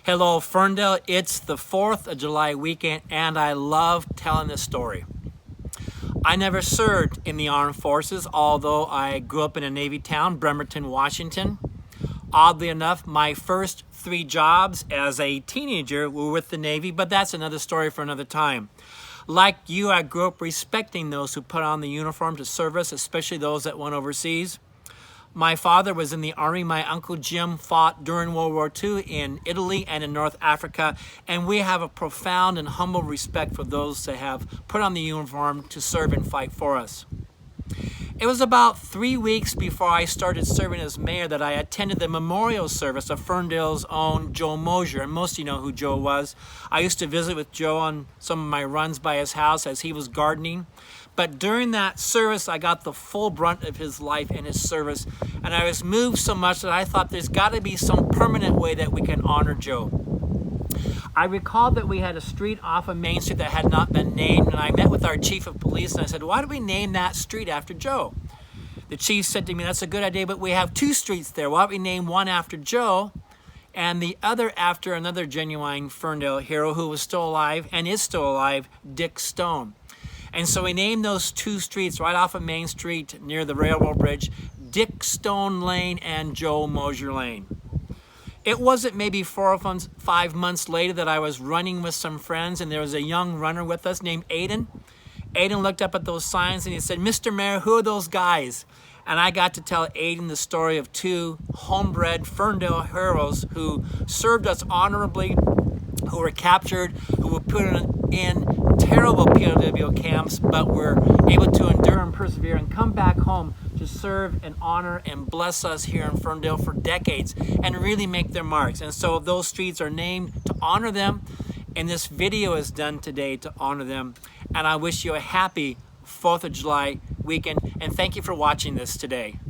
Hello, Ferndale. It's the 4th of July weekend, and I love telling this story. I never served in the armed forces, although I grew up in a Navy town, Bremerton, Washington. Oddly enough, my first 3 jobs as a teenager were with the Navy, but that's another story for another time. Like you, I grew up respecting those who put on the uniform to service, especially those that went overseas. My father was in the Army. My Uncle Jim fought during World War II in Italy and in North Africa, and we have a profound and humble respect for those that have put on the uniform to serve and fight for us. It was about 3 weeks before I started serving as mayor that I attended the memorial service of Ferndale's own Jon Mutchler, and most of you know who Joe was. I used to visit with Joe on some of my runs by his house as he was gardening. But during that service, I got the full brunt of his life and his service, and I was moved so much that I thought there's got to be some permanent way that we can honor Joe. I recalled that we had a street off of Main Street that had not been named, and I met with our chief of police and I said, why do we name that street after Joe? The chief said to me, that's a good idea, but we have 2 streets there. Why don't we name one after Joe and the other after another genuine Ferndale hero who was still alive and is still alive, Dick Stone. And so we named those 2 streets right off of Main Street near the railroad bridge, Dick Stone Lane and Joe Moser Lane. It wasn't maybe 4 or 5 months later that I was running with some friends, and there was a young runner with us named Aiden. Aiden looked up at those signs and he said, Mr. Mayor, who are those guys? And I got to tell Aiden the story of 2 homebred Ferndale heroes who served us honorably, who were captured, who were put in terrible POW camps, but were able to endure and persevere and come back home to serve and honor and bless us here in Ferndale for decades and really make their marks. And so those streets are named to honor them, and this video is done today to honor them. And I wish you a happy 4th of July weekend, and thank you for watching this today.